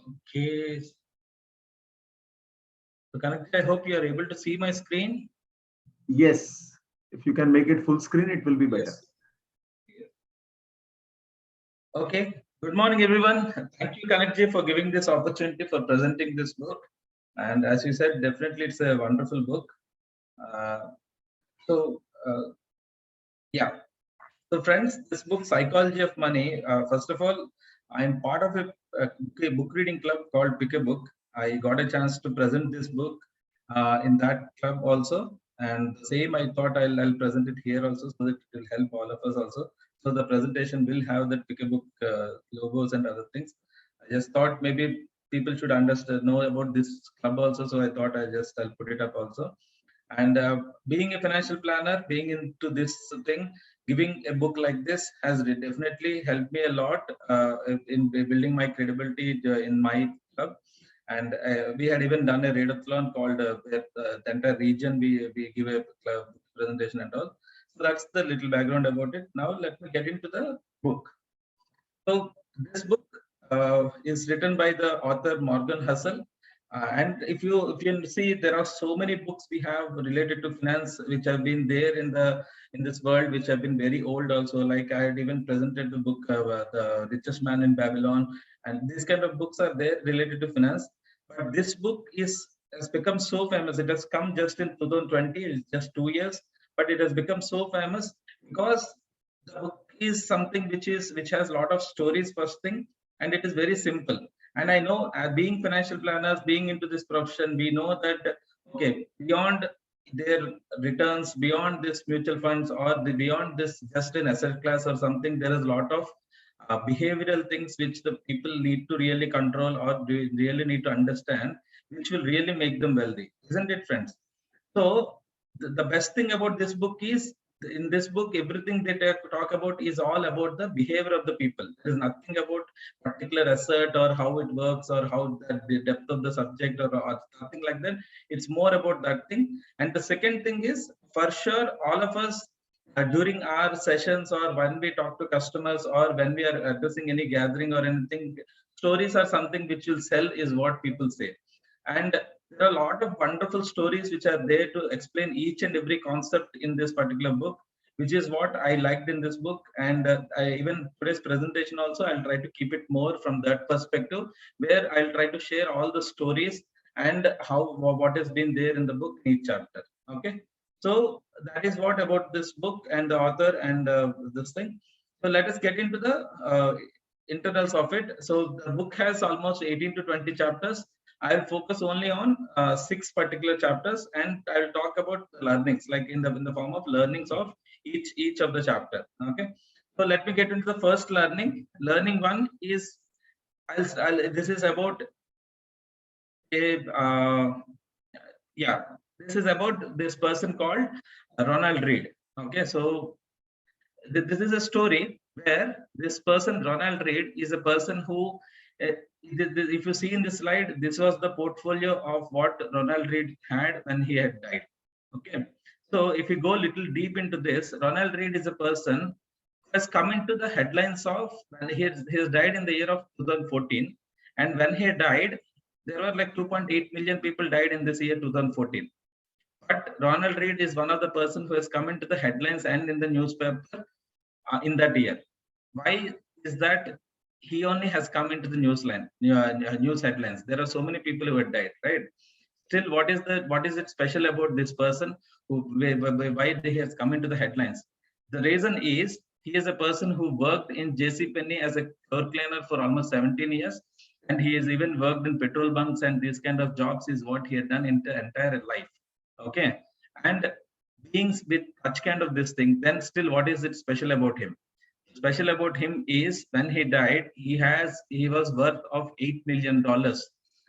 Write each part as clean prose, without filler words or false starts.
Okay. So Kanak, I hope you are able to see my screen. Yes, if you can make it full screen, it will be better. Yes. Okay. Good morning, everyone. Thank you, Kanak, for giving this opportunity for presenting this book. And as you said, definitely it's a wonderful book. So, yeah. So, friends, this book, Psychology of Money, first of all, I'm part of a book reading club called Pick a Book. I got a chance to present this book in that club also. And the same, I thought I'll present it here also so that it will help all of us also. So, the presentation will have that Pick a Book logos and other things. I just thought maybe people should understand, know about this club also. So, I thought I'll put it up also. And being a financial planner, being into this thing, giving a book like this has definitely helped me a lot in building my credibility in my club. And we had even done a readathon called the entire region. We give a club presentation and all. So that's the little background about it. Now let me get into the book. So this book is written by the author Morgan Housel. And if you see, there are so many books we have related to finance which have been there in this world, which have been very old also. Like I had even presented the book The Richest Man in Babylon, and these kind of books are there related to finance. But this book has become so famous. It has come just in 2020. It's just 2 years, but it has become so famous because the book is something which has a lot of stories first thing, and it is very simple. And I know being financial planners, being into this profession, we know that okay, beyond their returns, beyond this mutual funds or beyond this just an asset class or something, there is a lot of behavioral things which the people need to really control or really need to understand, which will really make them wealthy, isn't it, friends? So the best thing about this book is, in this book, everything they talk about is all about the behavior of the people. There is nothing about particular asset or how it works or how the depth of the subject or nothing like that. It's more about that thing. And the second thing is, for sure, all of us during our sessions or when we talk to customers or when we are addressing any gathering or anything, stories are something which will sell, is what people say. And there are a lot of wonderful stories which are there to explain each and every concept in this particular book, which is what I liked in this book. And even today's presentation also, I'll try to keep it more from that perspective, where I'll try to share all the stories and what has been there in the book in each chapter. Okay, so that is what about this book and the author and this thing. So let us get into the internals of it. So the book has almost 18 to 20 chapters. I'll focus only on 6 particular chapters, and I'll talk about learnings, like in the form of learnings of each of the chapter. Okay, so let me get into the first learning. Learning 1 is this is about a this is about this person called Ronald Reed. Okay, so this is a story where this person Ronald Reed is a person who if you see in this slide, this was the portfolio of what Ronald Reed had when he had died. Okay, so if you go a little deep into this, Ronald Reed is a person who has come into the headlines of when he has died in the year of 2014, and when he died, there were like 2.8 million people died in this year 2014. But Ronald Reed is one of the person who has come into the headlines and in the newspaper in that year. Why is that? He only has come into the news headlines. There are so many people who have died, right? Still, what is it special about this person why he has come into the headlines? The reason is, he is a person who worked in JCPenney as a floor cleaner for almost 17 years, and he has even worked in petrol bunks, and these kind of jobs is what he had done in the entire life. Okay, and being with such kind of this thing, then still, what is it special about him? Special about him is, when he died, he was worth of $8 million,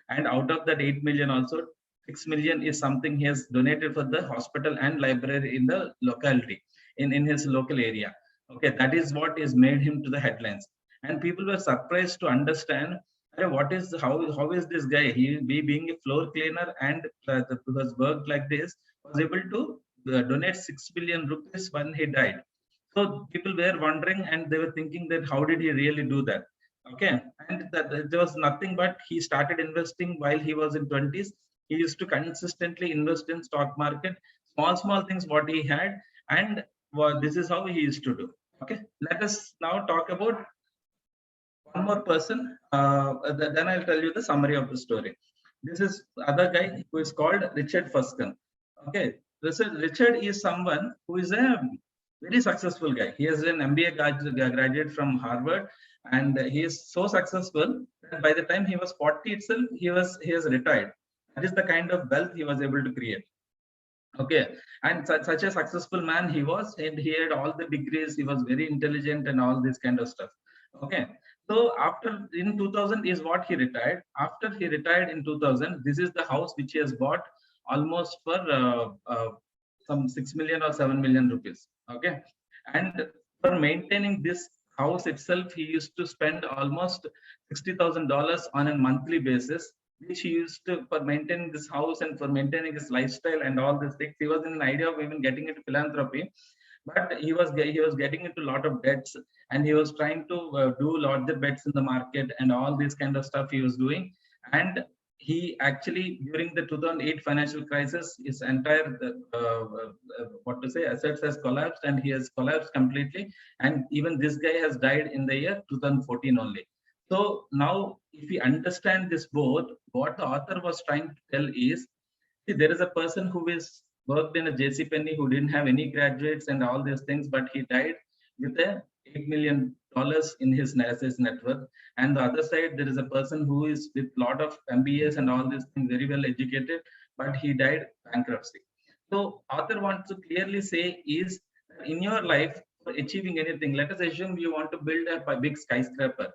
and out of that 8 million also, 6 million is something he has donated for the hospital and library in the locality, in his local area. Okay, that is what is made him to the headlines, and people were surprised to understand, what is how is this guy, he being a floor cleaner and was worked like this, was able to donate 6 billion rupees when he died. So people were wondering, and they were thinking that how did he really do that? Okay, and that there was nothing but he started investing while he was in 20s. He used to consistently invest in stock market, small things what he had, and this is how he used to do. Okay, let us now talk about one more person. Then I'll tell you the summary of the story. This is other guy who is called Richard Fuskin. Okay, Richard is someone who is a very successful guy. He is an MBA graduate from Harvard, and he is so successful that by the time he was 40 itself, he has retired. That is the kind of wealth he was able to create. Okay, and such a successful man he was, and he had all the degrees. He was very intelligent and all this kind of stuff. Okay, so after in 2000 is what he retired. After he retired in 2000, this is the house which he has bought almost for some 6 million or 7 million rupees. Okay, and for maintaining this house itself, he used to spend almost $60,000 on a monthly basis, which he used to for maintaining this house and for maintaining his lifestyle and all these things. He was in an idea of even getting into philanthropy, but he was getting into a lot of debts, and he was trying to do larger bets in the market and all this kind of stuff he was doing. And he actually, during the 2008 financial crisis, his entire assets has collapsed, and he has collapsed completely. And even this guy has died in the year 2014 only. So now, if we understand this both, what the author was trying to tell is, see, there is a person who is worked in a JC Penney who didn't have any graduates and all these things, but he died with a $8 million in his net worth. And the other side, there is a person who is with a lot of MBAs and all these things, very well educated, but he died bankruptcy. So author wants to clearly say is, in your life, for achieving anything, let us assume you want to build a big skyscraper,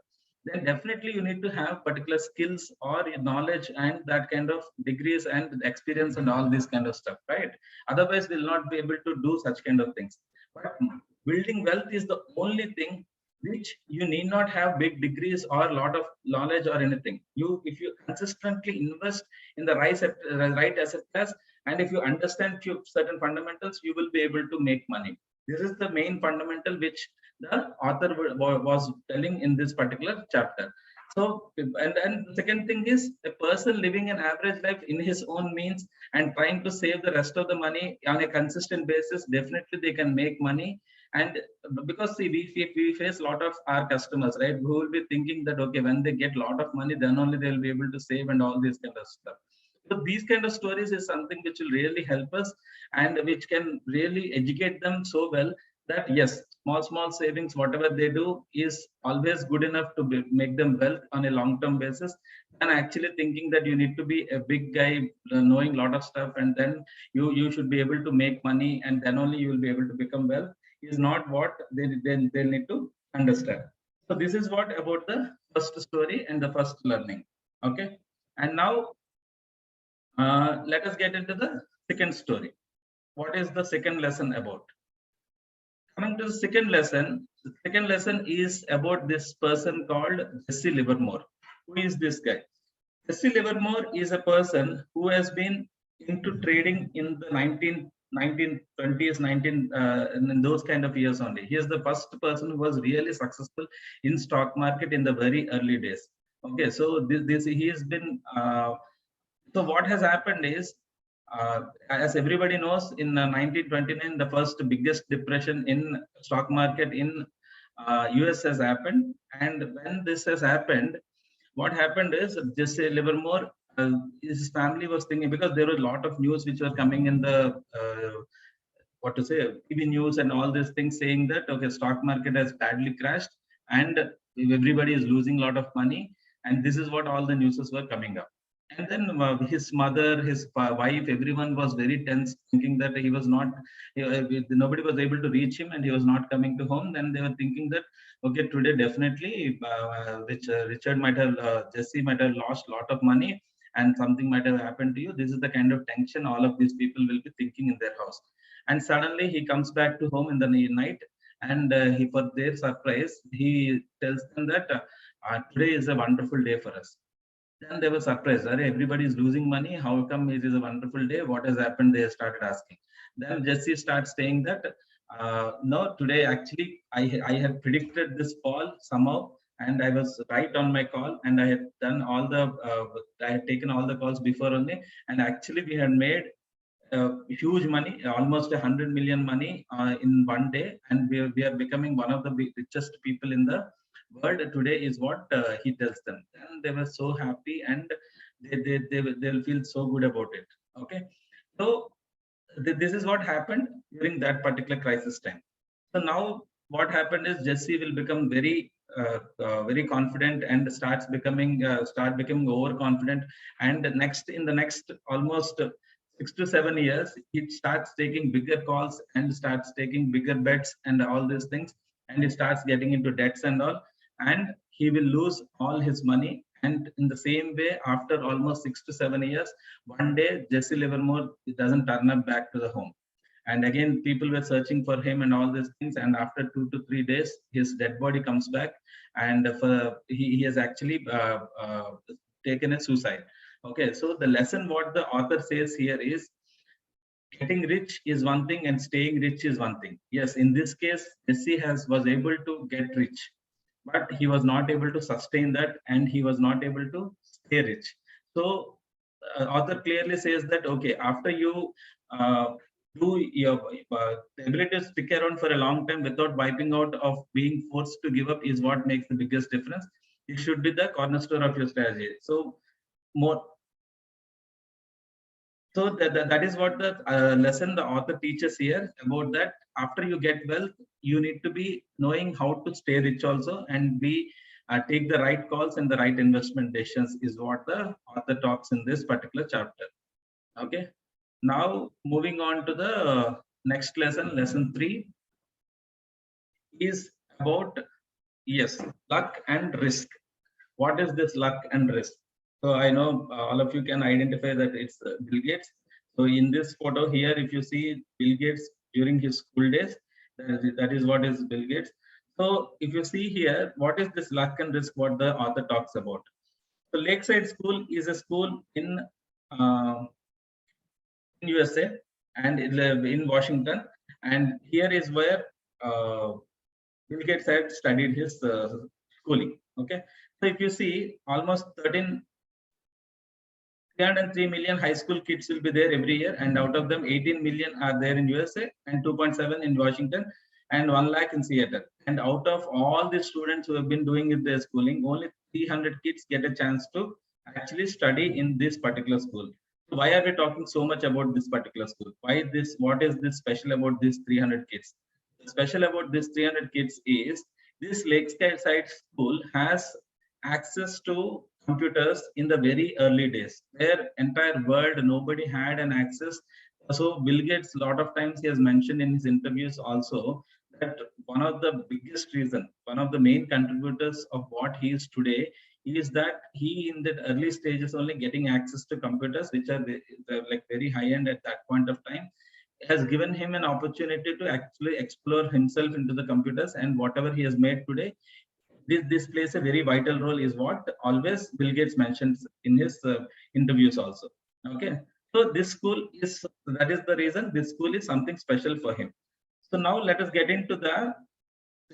then definitely you need to have particular skills or knowledge and that kind of degrees and experience and all this kind of stuff, right? Otherwise, we'll not be able to do such kind of things. But building wealth is the only thing which you need not have big degrees or a lot of knowledge or anything. If you consistently invest in the right asset class, and if you understand few certain fundamentals, you will be able to make money. This is the main fundamental which the author was telling in this particular chapter. So, and the second thing is, a person living an average life in his own means and trying to save the rest of the money on a consistent basis, definitely they can make money. And because see, we face a lot of our customers, right, who will be thinking that, okay, when they get a lot of money, then only they'll be able to save and all this kind of stuff. So these kind of stories is something which will really help us and which can really educate them so well that yes, small savings, whatever they do, is always good enough to make them wealth on a long-term basis. And actually thinking that you need to be a big guy, knowing a lot of stuff, and then you should be able to make money, and then only you will be able to become wealth, is not what they need to understand. So this is what about the first story and the first learning. Okay, and now let us get into the second story. What is the second lesson about? Coming to the second lesson is about this person called Jesse Livermore. Who is this guy? Jesse Livermore is a person who has been into trading in the 1920s, in those kind of years only. He is the first person who was really successful in stock market in the very early days. Okay, so he has been. So what has happened is, as everybody knows, in 1929, the first biggest depression in stock market in US has happened. And when this has happened, what happened is Jesse Livermore, his family was thinking, because there were a lot of news which were coming in the TV news and all these things saying that, okay, stock market has badly crashed and everybody is losing a lot of money. And this is what all the newses were coming up. And then his mother, his wife, everyone was very tense, thinking that he was not, nobody was able to reach him and he was not coming to home. Then they were thinking that, okay, today definitely Richard might have, Jesse might have lost a lot of money and something might have happened to you. This is the kind of tension all of these people will be thinking in their house. And suddenly he comes back to home in the night, and for their surprise, he tells them that today is a wonderful day for us. Then they were surprised. Everybody is losing money. How come it is a wonderful day? What has happened? They started asking. Then Jesse starts saying that, no, today actually I had predicted this fall somehow. and I was right on my call, and I had done all the, I had taken all the calls before only, and actually we had made huge money, almost 100 million money in one day, and we are becoming one of the richest people in the world today, is what he tells them. And they were so happy, and they'll feel so good about it. Okay, so this is what happened during that particular crisis time. So now what happened is Jesse will become very confident, and start becoming overconfident. And next, in the next almost 6 to 7 years, he starts taking bigger calls and starts taking bigger bets and all these things, and he starts getting into debts and all, and he will lose all his money. And in the same way, after almost 6 to 7 years, one day Jesse Livermore doesn't turn up back to the home, and again people were searching for him and all these things, and after 2 to 3 days his dead body comes back, and he has actually taken a suicide. Okay, so the lesson what the author says here is, getting rich is one thing and staying rich is one thing. Yes, in this case Jesse was able to get rich, but he was not able to sustain that, and he was not able to stay rich. So author clearly says that, okay, after you uh, do your the ability to stick around for a long time without wiping out of being forced to give up is what makes the biggest difference. It should be the cornerstone of your strategy. So more, so that is what the lesson the author teaches here, about that after you get wealth, you need to be knowing how to stay rich also, and be take the right calls and the right investment decisions, is what the author talks in this particular chapter. Okay, now moving on to the next lesson, lesson 3 is about, yes, luck and risk. What is this luck and risk? So I know all of you can identify that it's Bill Gates. So in this photo here, if you see Bill Gates during his school days, that is what is Bill Gates. So if you see here, what is this luck and risk, what the author talks about? So Lakeside School is a school uh, in USA, and in Washington, and here is where uh, Bill Gates had studied his schooling. Okay, so if you see, almost 303 million high school kids will be there every year, and out of them 18 million are there in USA, and 2.7 in Washington, and 1 lakh in Seattle. And out of all the students who have been doing their schooling, only 300 kids get a chance to actually study in this particular school. So why are we talking so much about this particular school? Why this? What is this special about these 300 kids? The special about this 300 kids is, this Lakeside School has access to computers in the very early days, where entire world nobody had an access. So Bill Gates, a lot of times he has mentioned in his interviews also, that one of the biggest reason, one of the main contributors of what he is today, is that he in the early stages only getting access to computers, which are like very high end at that point of time, has given him an opportunity to actually explore himself into the computers, and whatever he has made today, this plays a very vital role, is what always Bill Gates mentions in his interviews also. Okay, so this school is, that is the reason this school is something special for him. So now let us get into the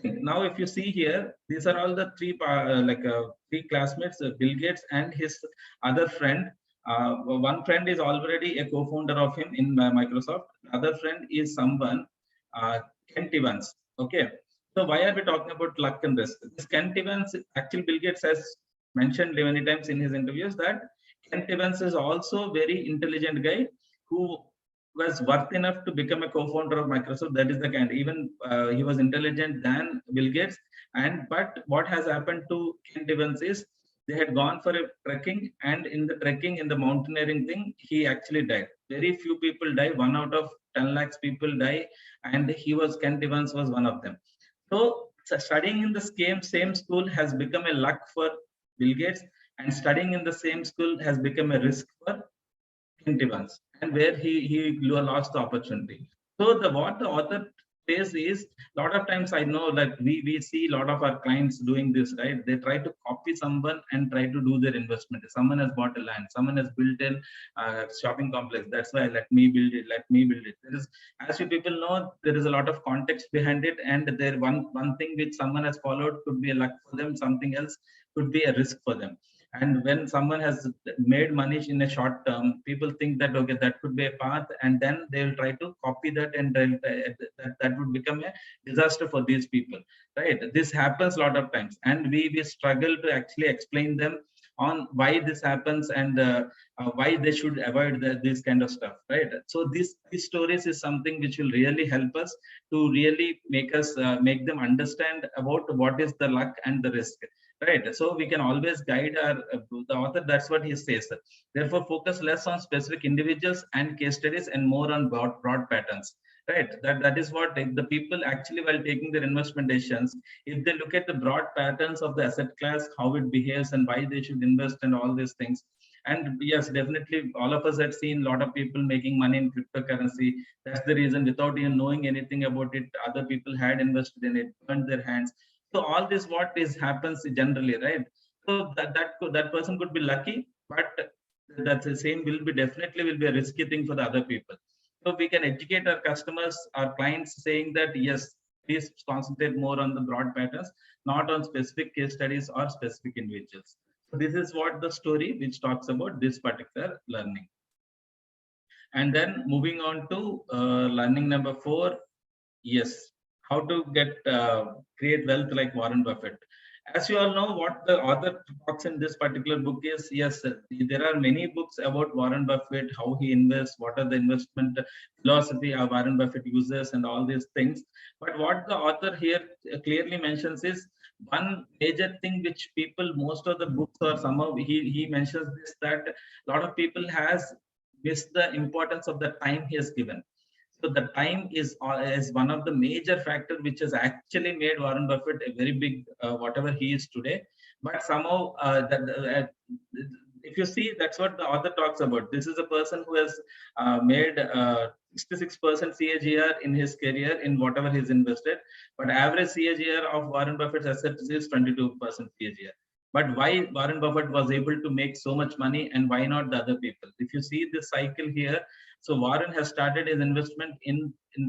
thing. Now if you see here, these are all the three classmates, Bill Gates and his other friend. One friend is already a co-founder of him in Microsoft. The other friend is someone, uh, Kent Evans. Okay, so why are we talking about luck and risk? This Kent Evans, actually Bill Gates has mentioned many times in his interviews that Kent Evans is also very intelligent guy, who was worth enough to become a co-founder of Microsoft. That is the kind. Even he was intelligent than Bill Gates. And but what has happened to Kent Evans is, they had gone for a trekking, and in the trekking, in the mountaineering thing, he actually died. Very few people die. 1 out of 10 lakhs people die, and Kent Evans was one of them. So studying in the same school has become a luck for Bill Gates, and studying in the same school has become a risk for Kent Evans, and where he lost the opportunity. So what the author face is, a lot of times I know that we see a lot of our clients doing this, right? They try to copy someone and try to do their investment. Someone has bought a land, someone has built a shopping complex. That's why let me build it. Let me build it. There is, as you people know, there is a lot of context behind it, and there one thing which someone has followed could be a luck for them. Something else could be a risk for them. And when someone has made money in a short term, people think that okay, that could be a path, and then they will try to copy that, and that would become a disaster for these people, right? This happens a lot of times, and we struggle to actually explain them on why this happens, and why they should avoid this kind of stuff, right? So these stories is something which will really help us to really make them understand about what is the luck and the risk, right? So we can always guide our the author. That's what he says. Therefore, focus less on specific individuals and case studies and more on broad patterns, right? That is what the people actually, while taking their investment decisions, if they look at the broad patterns of the asset class, how it behaves and why they should invest and all these things. And yes, definitely all of us had seen a lot of people making money in cryptocurrency. That's the reason, without even knowing anything about it, other people had invested in it, burned their hands. So all this what is happens generally, right? So that person could be lucky, but that the same will be definitely will be a risky thing for the other people. So we can educate our customers, our clients, saying that yes, please concentrate more on the broad patterns, not on specific case studies or specific individuals. So this is what the story which talks about this particular learning. And then moving on to learning number 4. Yes, how to create wealth like Warren Buffett. As you all know, what the author talks in this particular book is, yes, there are many books about Warren Buffett, how he invests, what are the investment philosophy of Warren Buffett uses, and all these things. But what the author here clearly mentions is one major thing which people, most of the books or somehow he mentions this, that a lot of people has missed the importance of the time he has given. So the time is one of the major factor which has actually made Warren Buffett a very big whatever he is today. But somehow if you see, that's what the author talks about. This is a person who has made 66% CAGR in his career in whatever he's invested, but average CAGR of Warren Buffett's assets is 22% CAGR. But why Warren Buffett was able to make so much money, and why not the other people? If you see this cycle here, so Warren has started his investment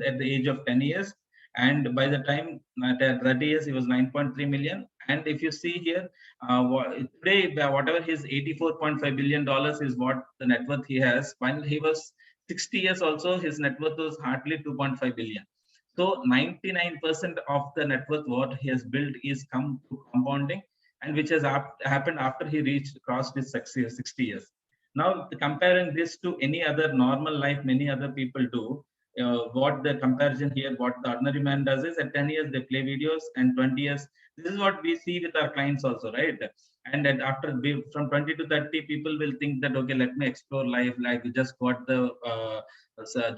at the age of 10 years. And by the time at 30 years, he was 9.3 million. And if you see here, today, whatever his $84.5 billion is what the net worth he has. When he was 60 years also, his net worth was hardly 2.5 billion. So 99% of the net worth what he has built is come to compounding, and which has happened after he crossed his 60 years. Now, comparing this to any other normal life, many other people do. What the comparison here, what the ordinary man does is at 10 years they play videos, and 20 years. This is what we see with our clients also, right? And then from 20 to 30, people will think that okay, let me explore life, like just got the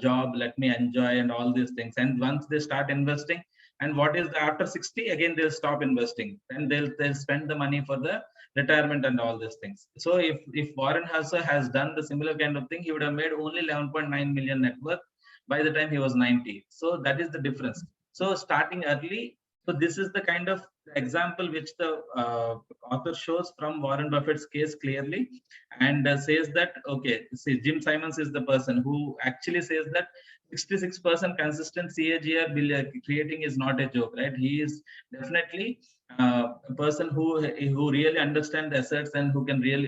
job, let me enjoy and all these things. And once they start investing, and what is after 60, again they'll stop investing, and they'll spend the money for the retirement and all these things. So if Warren also has done the similar kind of thing, he would have made only 11.9 million net worth by the time he was 90. So that is the difference. So starting early. So this is the kind of example which the author shows from Warren Buffett's case clearly, and says that okay, see, Jim Simons is the person who actually says that 66% consistent CAGR creating is not a joke, right? He is definitely a person who really understands the assets, and who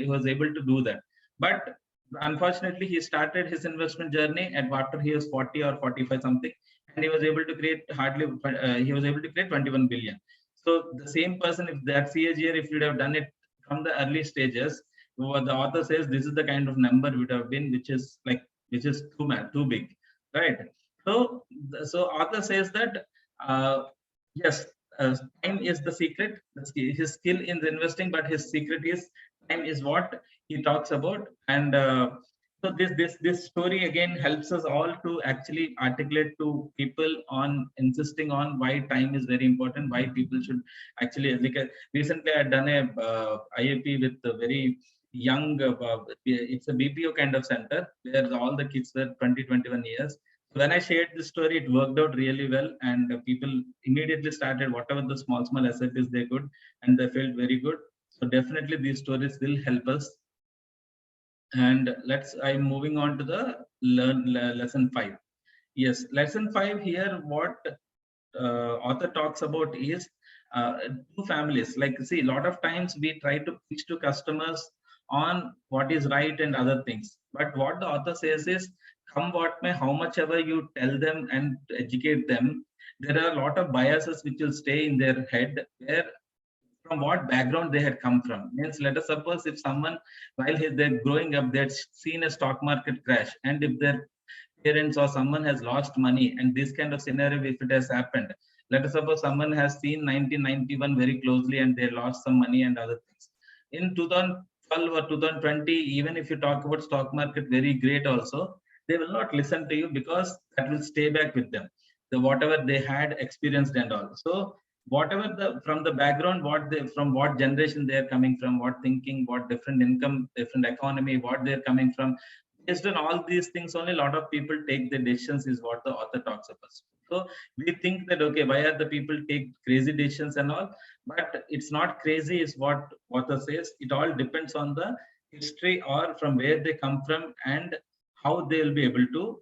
was able to do that. But unfortunately, he started his investment journey after he was 40 or 45 something, and he was able to create 21 billion. So the same person, if that CAGR, if you'd have done it from the early stages, what the author says, this is the kind of number would have been, which is too big, right? So author says that yes, time is the secret. His skill in the investing, but his secret is time is what he talks about. And so this story again helps us all to actually articulate to people on insisting on why time is very important, why people should actually, like recently I had done a IAP with a very young, it's a BPO kind of center where all the kids were 20, 21 years. When I shared this story, it worked out really well, and people immediately started whatever the small SIPs they could, and they felt very good. So definitely these stories will help us. And I'm moving on to the lesson 5. Yes, lesson 5 here. What author talks about is two families. Like, see, a lot of times we try to pitch to customers on what is right and other things, but what the author says is, come what may, how much ever you tell them and educate them, there are a lot of biases which will stay in their head, where from what background they had come from. Means, let us suppose if someone, while they're growing up, they'd seen a stock market crash, and if their parents or someone has lost money, and this kind of scenario, if it has happened, let us suppose someone has seen 1991 very closely and they lost some money and other things in 2012 or 2020. Even if you talk about stock market very great also, they will not listen to you, because that will stay back with them, the whatever they had experienced and all. So whatever the from the background, what they, from what generation they are coming from, what thinking, what different income, different economy, what they're coming from, based on all these things only, a lot of people take the decisions, is what the author talks about. So we think that, okay, why are the people take crazy decisions and all, but it's not crazy, is what author says. It all depends on the history, or from where they come from, and how they will be able to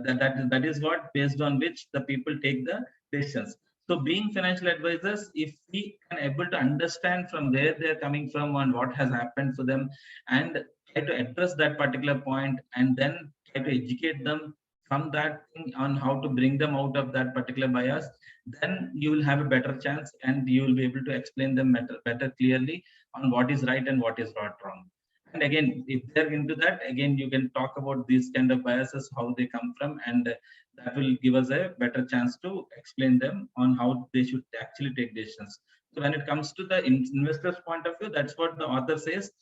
that is what, based on which the people take the decisions. So being financial advisors, if we can able to understand from where they're coming from and what has happened for them, and try to address that particular point, and then try to educate them from that thing on how to bring them out of that particular bias, then you will have a better chance, and you will be able to explain them better clearly on what is right and what is not wrong. And again, if they're into that, again, you can talk about these kind of biases, how they come from, and that will give us a better chance to explain them on how they should actually take decisions. So when it comes to the investor's point of view, that's what the author says.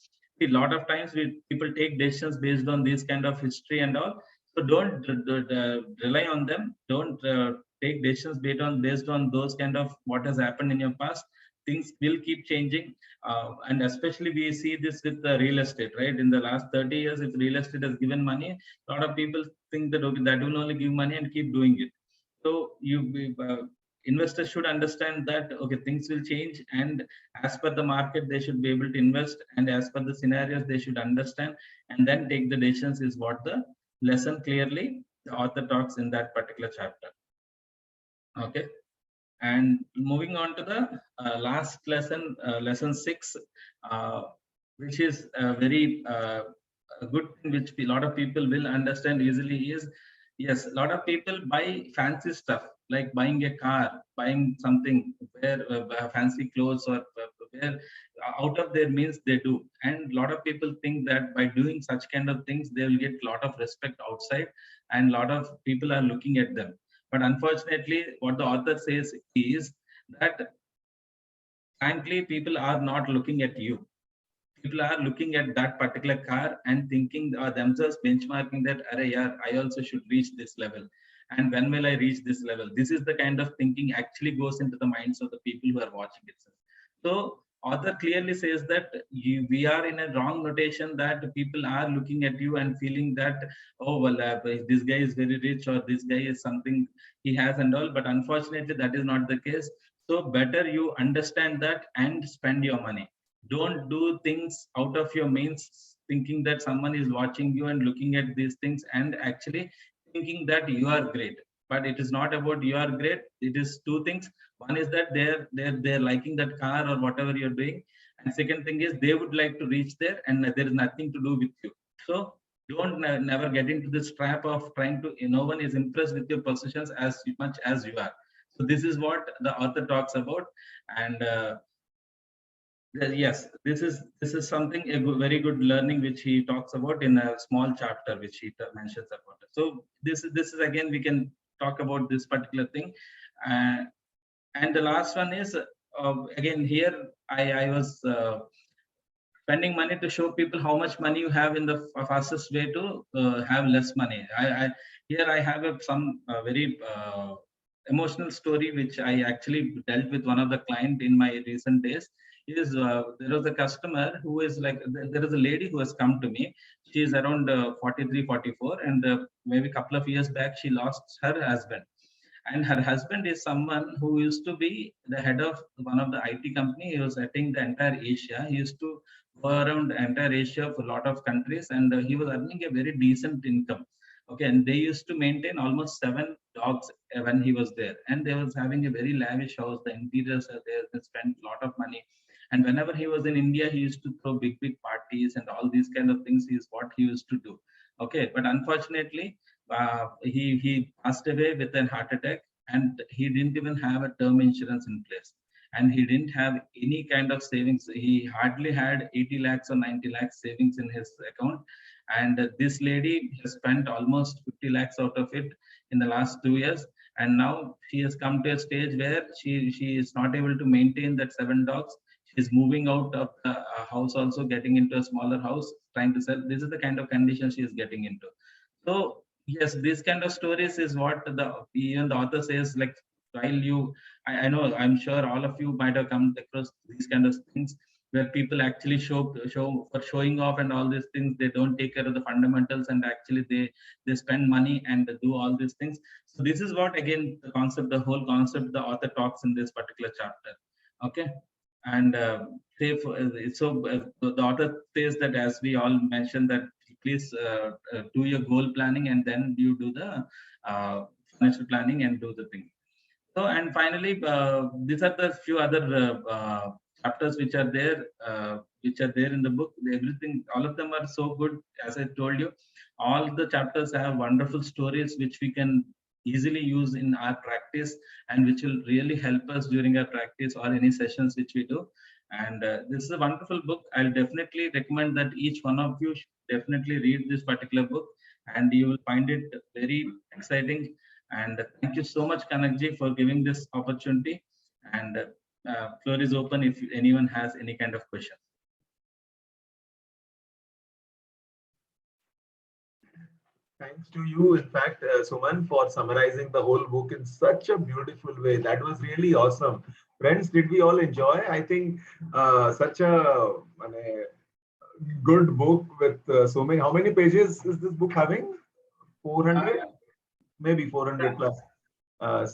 A lot of times people take decisions based on this kind of history and all. So don't rely on them. Don't take decisions based on those kind of what has happened in your past. Things will keep changing, and especially we see this with the real estate, right? In the last 30 years, if real estate has given money, a lot of people think that, okay, that will only give money, and keep doing it. So investors should understand that, okay, things will change, and as per the market they should be able to invest, and as per the scenarios they should understand, and then take the decisions, is what the lesson clearly the author talks in that particular chapter. Okay. And moving on to the last lesson, lesson 6, which is a good thing, which a lot of people will understand easily, is, yes, a lot of people buy fancy stuff, like buying a car, buying something, where fancy clothes, or where out of their means they do. And a lot of people think that by doing such kind of things, they will get a lot of respect outside, and a lot of people are looking at them. But unfortunately, what the author says is that, frankly, people are not looking at you. People are looking at that particular car and thinking, themselves benchmarking that, Arey, yeah, I also should reach this level. And when will I reach this level? This is the kind of thinking actually goes into the minds of the people who are watching it. So author clearly says that we are in a wrong notation, that people are looking at you and feeling that, oh, well, this guy is very rich, or this guy is something he has and all. But unfortunately, that is not the case. So better you understand that and spend your money. Don't do things out of your means, thinking that someone is watching you and looking at these things, and actually thinking that you are great. But it is not about you are great. It is two things. One is that they're liking that car or whatever you're doing, and second thing is they would like to reach there, and there is nothing to do with you. So don't never get into this trap of trying to, no one is impressed with your possessions as much as you are. So this is what the author talks about. And yes, this is something, very good learning, which he talks about in a small chapter, which he mentions about it. So this is again, we can talk about this particular thing. uh, and the last one is, again, here I was spending money to show people how much money you have, in the fastest way to have less money. Here I have some very emotional story which I actually dealt with one of the client in my recent days is there was a customer who is like, there is a lady who has come to me. She is around 43, 44, and maybe a couple of years back, she lost her husband. And her husband is someone who used to be the head of one of the IT company. He was heading the entire Asia. He used to go around entire Asia for a lot of countries, and he was earning a very decent income. Okay, and they used to maintain almost 7 dogs when he was there, and they was having a very lavish house. The interiors are there. They spent a lot of money, and whenever he was in India, he used to throw big, big parties and all these kind of things. Is what he used to do. Okay, but unfortunately, he passed away with a heart attack, and he didn't even have a term insurance in place, and he didn't have any kind of savings. He hardly had 80 lakhs or 90 lakhs savings in his account, and this lady has spent almost 50 lakhs out of it in the last 2 years. And now she has come to a stage where she is not able to maintain that 7 dogs. She's moving out of the house, also getting into a smaller house, trying to sell. This is the kind of condition she is getting into. So yes, this kind of stories is what the even the author says. Like, while I know, I'm sure all of you might have come across these kind of things where people actually show for showing off and all these things. They don't take care of the fundamentals, and actually they spend money and do all these things. So this is what, again, the concept, the whole concept, the author talks in this particular chapter. Okay, and the author says that, as we all mentioned, that please do your goal planning, and then you do the financial planning and do the thing. So, and finally, these are the few other chapters which are there in the book. Everything, all of them are so good. As I told you, all the chapters have wonderful stories which we can easily use in our practice, and which will really help us during our practice or any sessions which we do. And this is a wonderful book. I'll definitely recommend that each one of you should definitely read this particular book, and you will find it very exciting. And thank you so much, Kanakji, for giving this opportunity. And floor is open if anyone has any kind of question. Thanks to you, in fact, Suman, for summarizing the whole book in such a beautiful way. That was really awesome. Friends, did we all enjoy? I think such a good book with so many. How many pages is this book having? 400? Maybe 400 plus.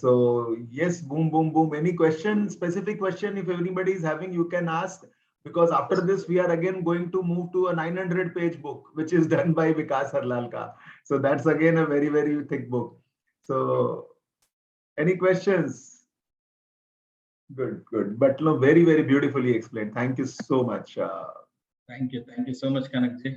So yes, boom, boom, boom. Any question, specific question, if anybody is having, you can ask, because after this, we are again going to move to a 900-page book, which is done by Vikas Harlalka. So that's again a very, very thick book. So any questions? Good, good. But no, very, very beautifully explained. Thank you so much. Thank you so much, Kanakji.